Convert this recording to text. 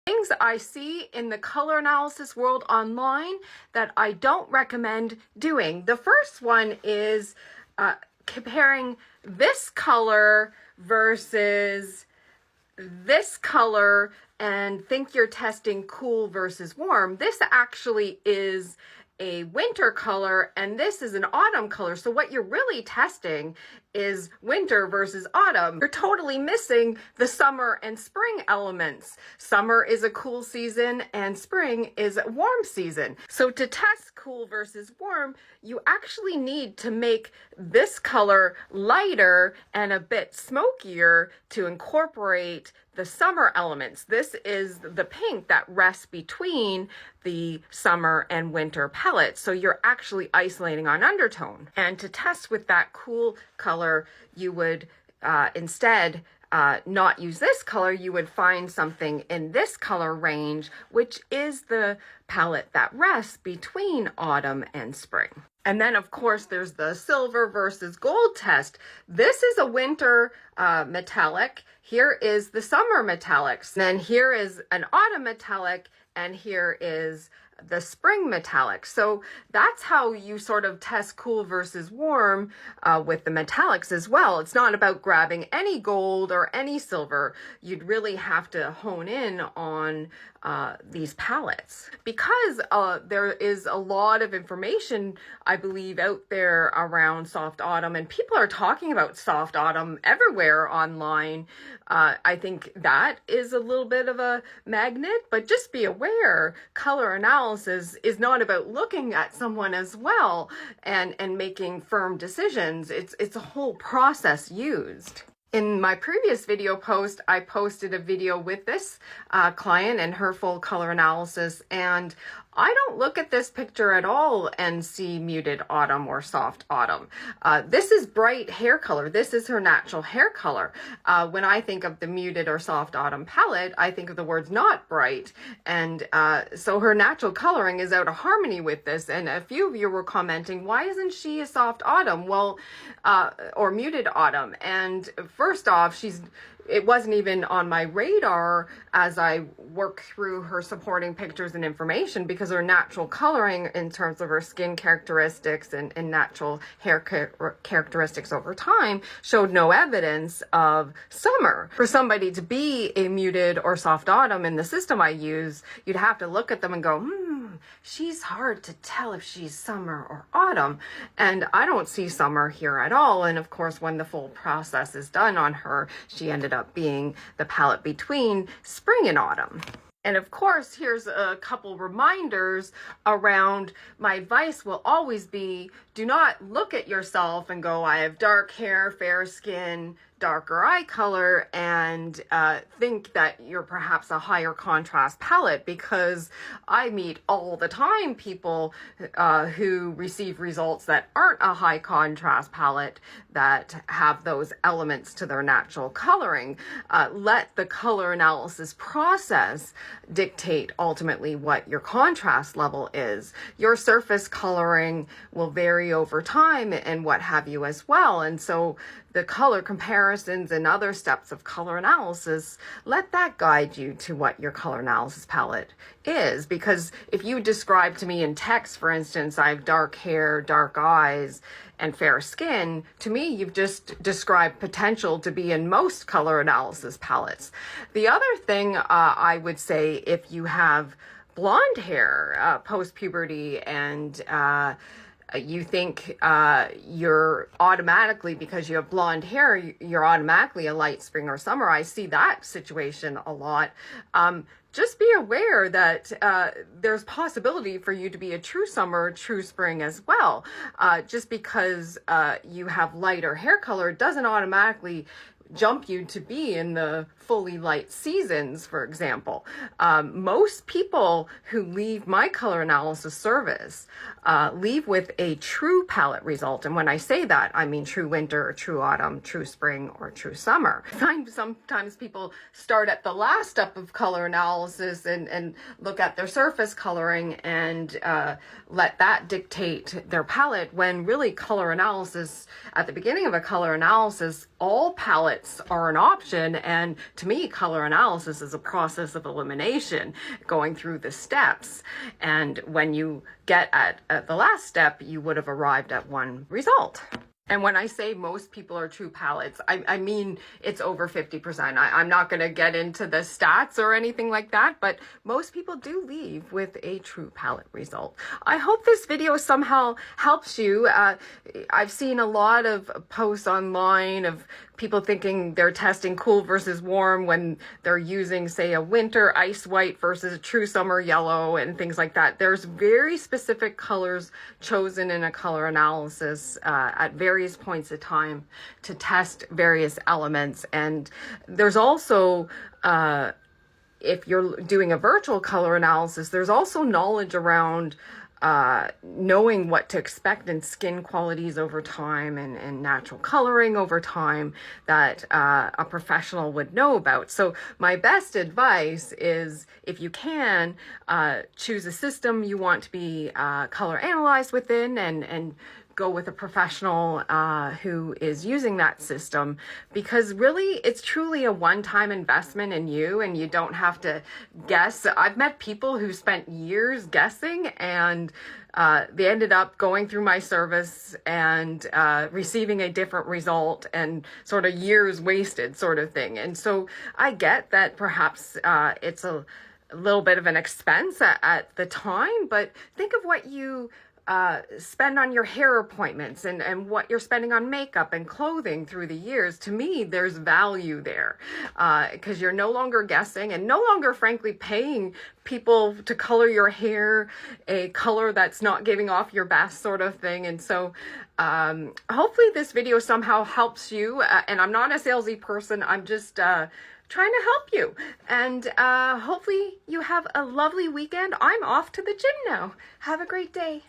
Things I see in the color analysis world online that I don't recommend doing. The first one is comparing this color versus this color and think you're testing cool versus warm. This actually is a winter color and this is an autumn color. So what you're really testing is winter versus autumn. You're totally missing the summer and spring elements. Summer is a cool season and spring is a warm season. So to test cool versus warm, you actually need to make this color lighter and a bit smokier to incorporate the summer elements. This is the pink that rests between the summer and winter palettes. So you're actually isolating on undertone. And to test with that cool color, you would instead not use this color. You would find something in this color range, which is the palette that rests between autumn and spring. And then, of course, there's the silver versus gold test. This is a winter metallic. Here is the summer metallics. Then here is an autumn metallic, and here is the spring metallic. So that's how you sort of test cool versus warm with the metallics as well. It's not about grabbing any gold or any silver. You'd really have to hone in on these palettes. Because there is a lot of information, I believe, out there around soft autumn, and people are talking about soft autumn everywhere online. I think that is a little bit of a magnet, but just be aware, color analysis is not about looking at someone as well and making firm decisions. It's a whole process used. In my previous video post, I posted a video with this client and her full color analysis, and I don't look at this picture at all and see muted autumn or soft autumn. This is bright hair color. This is her natural hair color. When I think of the muted or soft autumn palette, I think of the words not bright. And so her natural coloring is out of harmony with this. And a few of you were commenting, why isn't she a soft autumn? Well, or muted autumn. And first off, it wasn't even on my radar as I work through her supporting pictures and information, because her natural coloring in terms of her skin characteristics and natural hair characteristics over time showed no evidence of summer. For somebody to be a muted or soft autumn in the system I use, you'd have to look at them and go, she's hard to tell if she's summer or autumn. And I don't see summer here at all. And of course, when the full process is done on her, she ended up being the palette between spring and autumn. And of course, here's a couple reminders around my advice will always be, do not look at yourself and go, I have dark hair, fair skin, darker eye color, and think that you're perhaps a higher contrast palette, because I meet all the time people who receive results that aren't a high contrast palette that have those elements to their natural coloring. Let the color analysis process dictate ultimately what your contrast level is. Your surface coloring will vary over time and what have you as well. And so the color comparisons and other steps of color analysis, let that guide you to what your color analysis palette is. Because if you describe to me in text, for instance, I have dark hair, dark eyes, and fair skin, to me, you've just described potential to be in most color analysis palettes. The other thing I would say, if you have blonde hair post-puberty and you think you're automatically, because you have blonde hair, you're automatically a light spring or summer. I see that situation a lot. Just be aware that there's possibility for you to be a true summer, true spring as well. Just because you have lighter hair color doesn't automatically jump you to be in the fully light seasons, for example. Most people who leave my color analysis service leave with a true palette result. And when I say that, I mean true winter, or true autumn, true spring, or true summer. I find sometimes people start at the last step of color analysis and look at their surface coloring and let that dictate their palette, when really color analysis, at the beginning of a color analysis, all palette palettes are an option. And to me, color analysis is a process of elimination, going through the steps. And when you get at the last step, you would have arrived at one result. And when I say most people are true palettes, I mean it's over 50%. I'm not going to get into the stats or anything like that, but most people do leave with a true palette result. I hope this video somehow helps you. I've seen a lot of posts online of people thinking they're testing cool versus warm when they're using, say, a winter ice white versus a true summer yellow and things like that. There's very specific colors chosen in a color analysis at various points of time to test various elements. And there's also, if you're doing a virtual color analysis, there's also knowledge around knowing what to expect in skin qualities over time and natural coloring over time that a professional would know about. So my best advice is, if you can, choose a system you want to be color analyzed within and go with a professional who is using that system, because really it's truly a one-time investment in you and you don't have to guess. I've met people who spent years guessing and they ended up going through my service and receiving a different result and sort of years wasted sort of thing. And so I get that perhaps it's a little bit of an expense at the time, but think of what you spend on your hair appointments and what you're spending on makeup and clothing through the years. To me, there's value there because you're no longer guessing and no longer, frankly, paying people to color your hair a color that's not giving off your best sort of thing. And so hopefully this video somehow helps you. And I'm not a salesy person. I'm just trying to help you. And hopefully you have a lovely weekend. I'm off to the gym now. Have a great day.